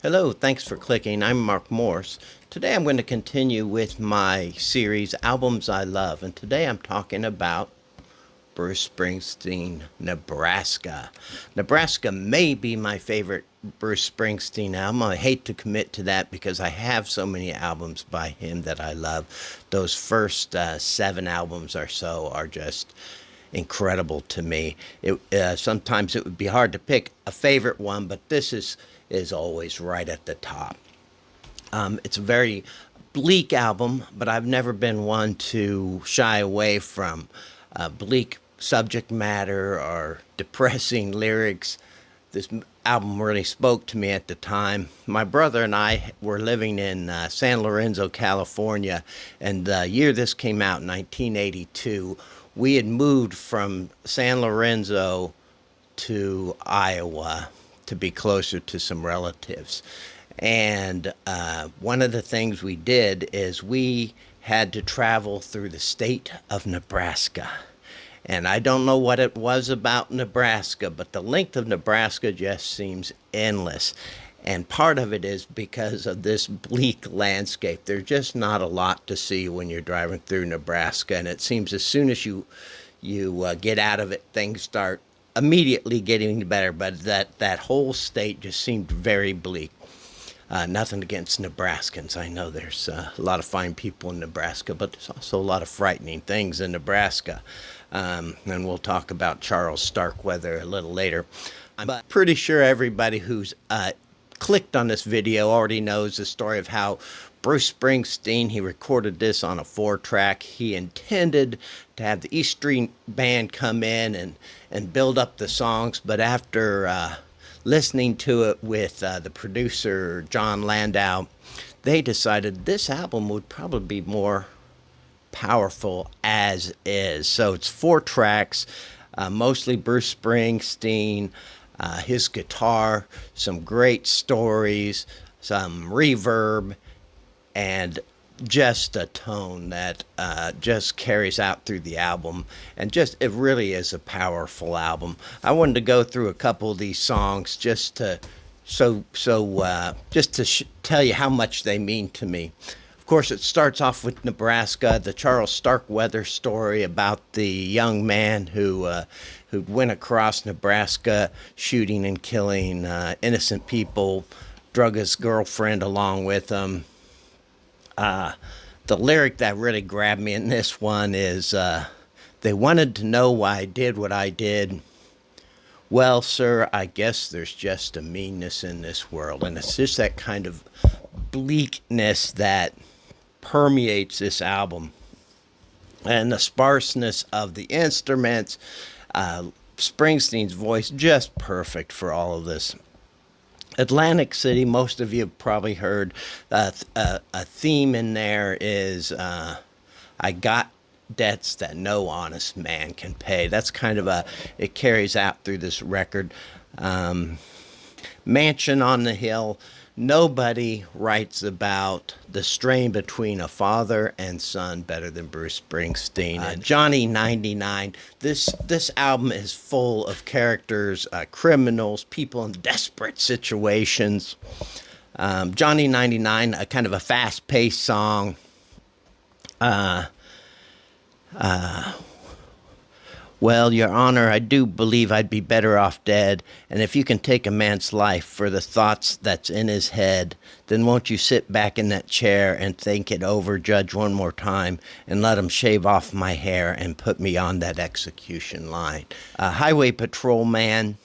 Hello, thanks for clicking. I'm Mark Morse. Today I'm going to continue with my series, Albums I Love, and today I'm talking about Bruce Springsteen, Nebraska. Nebraska may be my favorite Bruce Springsteen album. I hate to commit to that because I have so many albums by him that I love. Those first seven albums or so are just incredible to me. Sometimes it would be hard to pick a favorite one, but this is always right at the top. It's a very bleak album, but I've never been one to shy away from bleak subject matter or depressing lyrics. This album really spoke to me at the time. My brother and I were living in San Lorenzo, California, and the year this came out, 1982, we had moved from San Lorenzo to Iowa to be closer to some relatives. And one of the things we did is we had to travel through the state of Nebraska. And I don't know what it was about Nebraska, but the length of Nebraska just seems endless. And part of it is because of this bleak landscape. There's just not a lot to see when you're driving through Nebraska. And it seems as soon as you get out of it, things start immediately getting better. But that whole state just seemed very bleak. Nothing against Nebraskans. I know there's a lot of fine people in Nebraska, but there's also a lot of frightening things in Nebraska. And we'll talk about Charles Starkweather a little later. I'm pretty sure everybody who's clicked on this video already knows the story of how Bruce Springsteen, he recorded this on a 4-track. He intended to have the East Street Band come in and build up the songs, but after listening to it with the producer, John Landau, they decided this album would probably be more powerful as is. So it's 4 tracks, mostly Bruce Springsteen, his guitar, some great stories, some reverb, and just a tone that just carries out through the album, and just it really is a powerful album. I wanted to go through a couple of these songs just to tell you how much they mean to me. Of course, it starts off with Nebraska, the Charles Starkweather story about the young man who went across Nebraska shooting and killing innocent people, drug his girlfriend along with him. The lyric that really grabbed me in this one is, they wanted to know why I did what I did. Well, sir, I guess there's just a meanness in this world. And it's just that kind of bleakness that permeates this album. And the sparseness of the instruments, Springsteen's voice, just perfect for all of this. Atlantic City, most of you have probably heard a theme in there is I got debts that no honest man can pay. That's kind of it carries out through this record. Mansion on the Hill. Nobody writes about the strain between a father and son better than Bruce Springsteen. Johnny 99. This album is full of characters, criminals, people in desperate situations. Johnny 99, a kind of a fast-paced song. Well, Your Honor, I do believe I'd be better off dead, and if you can take a man's life for the thoughts that's in his head, then won't you sit back in that chair and think it over, Judge, one more time, and let him shave off my hair and put me on that execution line. Highway Patrol Man,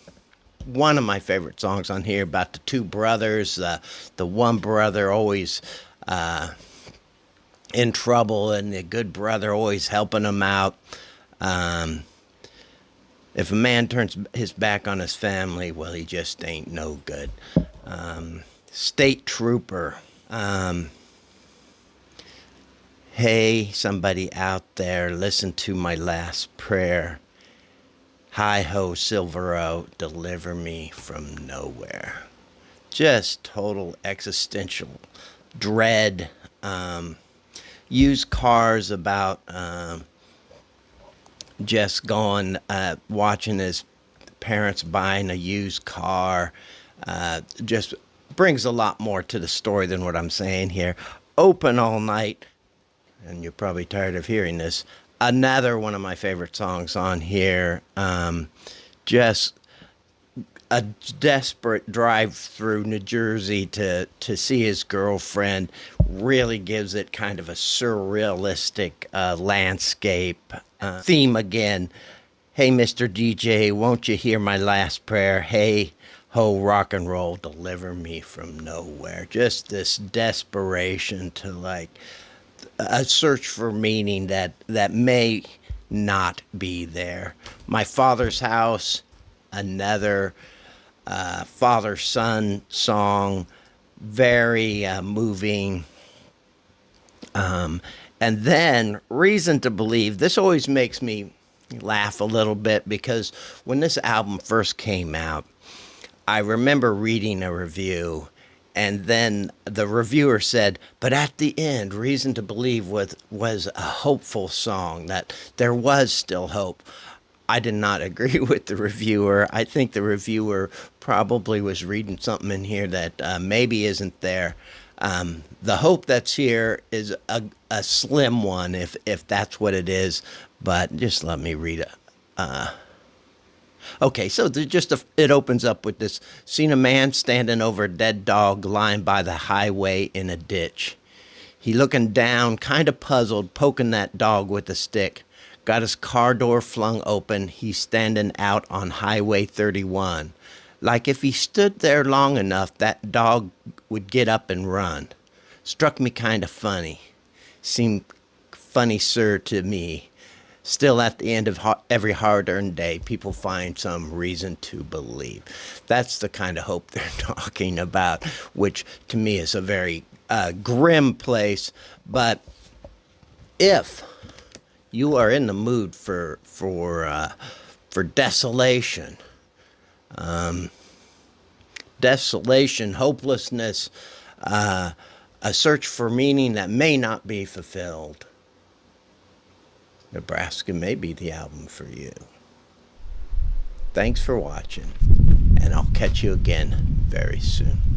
one of my favorite songs on here, about the two brothers, the one brother always in trouble, and the good brother always helping him out. If a man turns his back on his family, well, he just ain't no good. State Trooper. Hey, somebody out there, listen to my last prayer. Hi-ho, Silvero, deliver me from nowhere. Just total existential dread. Used Cars, about just going, watching his parents buying a used car, just brings a lot more to the story than what I'm saying here. Open All Night, and you're probably tired of hearing this. Another one of my favorite songs on here. Just a desperate drive through New Jersey to see his girlfriend really gives it kind of a surrealistic landscape theme again. Hey, Mr. DJ, won't you hear my last prayer? Hey, ho, rock and roll, deliver me from nowhere. Just this desperation to like a search for meaning that may not be there. My Father's House, another father son song, very moving. And then Reason to Believe. This always makes me laugh a little bit because when this album first came out, I remember reading a review, and then the reviewer said, but at the end, Reason to Believe was a hopeful song, that there was still hope. I did not agree with the reviewer. I think the reviewer probably was reading something in here that maybe isn't there. The hope that's here is a slim one, if that's what it is. But just let me read it. Okay, so it opens up with this. Seen a man standing over a dead dog lying by the highway in a ditch. He looking down, kind of puzzled, poking that dog with a stick. Got his car door flung open. He's standing out on Highway 31. Like if he stood there long enough, that dog would get up and run. Struck me kind of funny. Seemed funny, sir, to me. Still, at the end of every hard-earned day, people find some reason to believe. That's the kind of hope they're talking about, which to me is a very grim place. But if you are in the mood for desolation, hopelessness, a search for meaning that may not be fulfilled, Nebraska may be the album for you. Thanks for watching, and I'll catch you again very soon.